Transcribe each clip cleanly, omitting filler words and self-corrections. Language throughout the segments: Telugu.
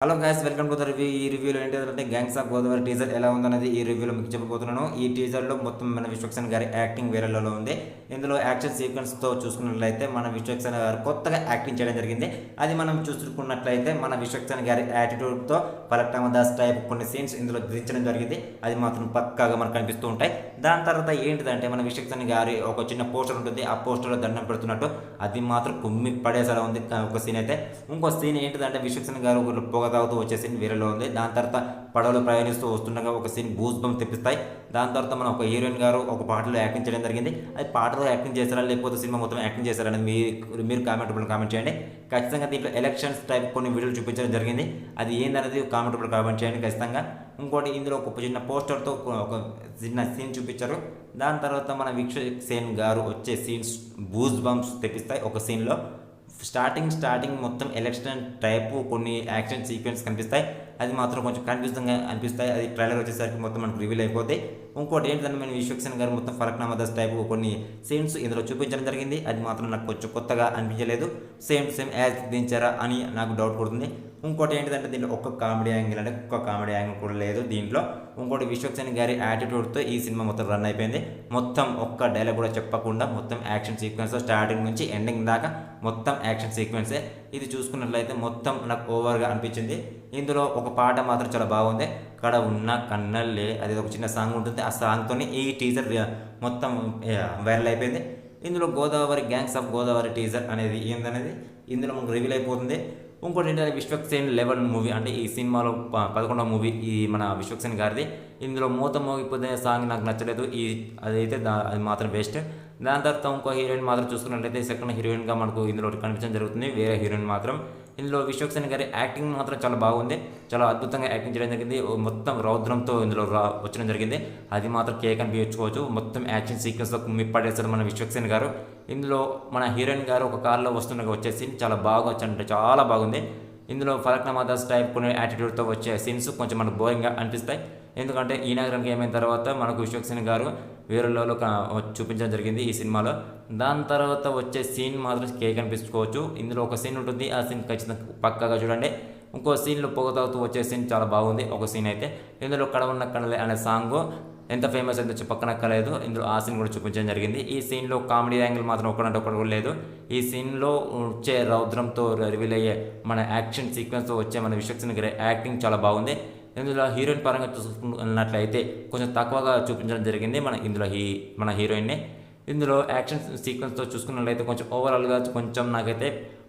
Hello guys, welcome to the review. ఈ రివ్యూలో ఏంటంటే గ్యాంగ్స్ ఆఫ్ గోదావరి టీజర్ ఎలా ఉందన్నది ఈ రివ్యూలో మీకు చెప్పబోతున్నాను. ఈ టీజర్లో మొత్తం మన విశ్వక్సేన్ గారి యాక్టింగ్ వేరే లెవెల్లో ఉంది. ఇందులో యాక్షన్ సీక్వెన్స్తో చూసుకున్నట్లయితే మన విశ్వక్సేన్ గారు కొత్తగా యాక్టింగ్ చేయడం జరిగింది. అది మనం చూసుకున్నట్లయితే మన విశ్వక్సేన్ గారి యాటిట్యూడ్తో పలక్నామా దాస్ టైప్ కొన్ని సీన్స్ ఇందులో దించడం జరిగింది. అది మాత్రం పక్కాగా మనకు కనిపిస్తూ ఉంటాయి. దాని తర్వాత ఏంటిదంటే మన విశ్వక్సేన్ గారి ఒక చిన్న పోస్టర్ ఉంటుంది. ఆ పోస్టర్లో దండం పెడుతున్నట్టు అది మాత్రం కుమ్మి పడేసేలా ఉంది ఒక సీన్ అయితే. ఇంకో సీన్ ఏంటిదంటే విశ్వక్సేన్ గారు పొగ తాగుతూ వచ్చే సీన్ వేరేలో ఉంది. దాని తర్వాత పడవలో ప్రయాణిస్తూ వస్తుండగా ఒక సీన్ గూస్ బంప్ తెప్పిస్తాయి. దాని తర్వాత మనం ఒక హీరోయిన్ గారు ఒక పాటలో యాక్టింగ్ చేయడం జరిగింది. అది పాటలో యాక్టింగ్ చేస్తారా లేకపోతే సినిమా మొత్తం యాక్టింగ్ చేస్తారని మీరు కామెంట్ చేయండి. ఖచ్చితంగా దీంట్లో ఎలక్షన్స్ టైప్ కొన్ని వీడియోలు చూపించడం జరిగింది. అది ఏందనేది కామెంట్ చేయండి ఖచ్చితంగా. ఇంకోటి ఇందులో ఒక చిన్న పోస్టర్తో ఒక చిన్న సీన్ చూపించారు. దాని తర్వాత మన విశ్వక్సేన్ గారు వచ్చే సీన్స్ గూస్ బంప్స్ తెప్పిస్తాయి. ఒక సీన్లో స్టార్టింగ్ మొత్తం ఎలక్షన్ టైపు కొన్ని యాక్షన్ సీక్వెన్స్ కనిపిస్తాయి. అది మాత్రం కొంచెం కన్ఫ్యూజింగ్గా అనిపిస్తాయి. అది ట్రైలర్ వచ్చేసరికి మొత్తం మనకు రివీల్ అయిపోతాయి. ఇంకోటి ఏంటంటే మన విశ్వక్సేన్ గారు మొత్తం ఫలక్నామా దాస్ టైపు కొన్ని సీన్స్ ఇందులో చూపించడం జరిగింది. అది మాత్రం నాకు కొంచెం కొత్తగా అనిపించలేదు. సేమ్ యాజ్ దించారా అని నాకు డౌట్ పడుతుంది. ఇంకోటి ఏంటంటే దీంట్లో ఒక్క కామెడీ యాంగిల్ కూడా లేదు దీంట్లో. ఇంకోటి విశ్వక్సేన్ గారి యాటిట్యూడ్తో ఈ సినిమా మొత్తం రన్ అయిపోయింది. మొత్తం ఒక్క డైలాగ్ కూడా చెప్పకుండా మొత్తం యాక్షన్ సీక్వెన్స్ స్టార్టింగ్ నుంచి ఎండింగ్ దాకా మొత్తం యాక్షన్ సీక్వెన్సే. ఇది చూసుకున్నట్లయితే మొత్తం నాకు ఓవర్గా అనిపించింది. ఇందులో ఒక పాట మాత్రం చాలా బాగుంది. కడ ఉన్న కన్నల్లే అది ఒక చిన్న సాంగ్ ఉంటుంది. ఆ సాంగ్తోనే ఈ టీజర్ మొత్తం వైరల్ అయిపోయింది. ఇందులో గ్యాంగ్స్ ఆఫ్ గోదావరి టీజర్ అనేది ఏందనేది ఇందులో మనకు రివీల్ అయిపోతుంది. ఇంకోటి ఏంటంటే విశ్వక్సేన్ 11 మూవీ అంటే ఈ సినిమాలో 11వ మూవీ ఈ మన విశ్వక్సేన్ గారిది. ఇందులో మూత మోగిపోతే సాంగ్ నాకు నచ్చలేదు. అది మాత్రం వేస్ట్. దాని తర్వాత ఇంకో హీరోయిన్ మాత్రం చూసుకున్నట్లయితే సెకండ్ హీరోయిన్గా మనకు ఇందులో కనిపించడం జరుగుతుంది. వేరే హీరోయిన్ మాత్రం ఇందులో విశ్వక్సేన్ గారి యాక్టింగ్ మాత్రం చాలా బాగుంది. చాలా అద్భుతంగా యాక్టింగ్ చేయడం జరిగింది. మొత్తం రౌద్రంతో ఇందులో వచ్చడం జరిగింది. అది మాత్రం కేక్ అని పిలుచుకోవచ్చు. మొత్తం యాక్షన్ సీక్వెన్స్లో మిప్పడేస్తారు మన విశ్వక్సేన్ గారు. ఇందులో మన హీరోయిన్ గారు ఒక కార్లో వస్తుండగా వచ్చే సీన్ చాలా బాగుంది. ఇందులో ఫలక్నామా దాస్ టైప్ కొన్ని యాటిట్యూడ్తో వచ్చే సీన్స్ కొంచెం మనకు బోరింగ్గా అనిపిస్తాయి. ఎందుకంటే ఈ నగరానికి ఏమైన తర్వాత మనకు విశ్వక్సేన్ గారు వేరే లెవెల్లో చూపించడం జరిగింది ఈ సినిమాలో. దాని తర్వాత వచ్చే సీన్ మాత్రం కేక్ అనిపించుకోవచ్చు. ఇందులో ఒక సీన్ ఉంటుంది. ఆ సీన్ ఖచ్చితంగా పక్కాగా చూడండి. ఇంకో సీన్లో పొగ తాగుతూ వచ్చే సీన్ చాలా బాగుంది. ఒక సీన్ అయితే ఇందులో కడవన్న కడలే అనే సాంగ్ ఎంత ఫేమస్ అయితే పక్కనక్కలేదు. ఇందులో ఆ సీన్ కూడా చూపించడం జరిగింది. ఈ సీన్లో కామెడీ యాంగిల్ మాత్రం ఒకటి కూడా లేదు. ఈ సీన్లో వచ్చే రౌద్రంతో రివీల్ అయ్యే మన యాక్షన్ సీక్వెన్స్తో వచ్చే మన విశ్వక్సేన్ గారి యాక్టింగ్ చాలా బాగుంది. ఇందులో హీరోయిన్ పరంగా చూసుకున్నట్లయితే కొంచెం తక్కువగా చూపించడం జరిగింది మన హీరోయిన్ని. ఇందులో యాక్షన్ సీక్వెన్స్తో చూసుకున్నట్లయితే కొంచెం ఓవరాల్గా నాకైతే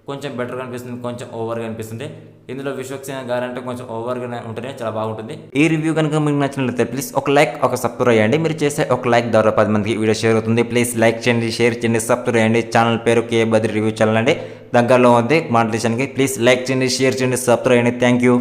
కొంచెం బెటర్గా అనిపిస్తుంది, కొంచెం ఓవర్గా అనిపిస్తుంది. ఇందులో విశ్వక్సేన్ గారు అంటే కొంచెం ఓవర్గా ఉంటేనే చాలా బాగుంటుంది. ఈ రివ్యూ కనుక మీకు నచ్చినట్లయితే ప్లీజ్ ఒక లైక్ ఒక సబ్స్క్రైబ్ చేయండి. మీరు చేసే ఒక లైక్ ద్వారా 10 మందికి వీడియో షేర్ అవుతుంది. ప్లీజ్ లైక్ చేయండి, షేర్ చేయండి, సబ్స్క్రైబ్ చేయండి. ఛానల్ పేరు కే బద్రి రివ్యూ ఛానల్ అండి. దగ్గరలో ఉంది మానిటైజేషన్కి. ప్లీజ్ లైక్ చేయండి, షేర్ చేయండి, సబ్స్క్రైబ్ చేయండి. Thank you.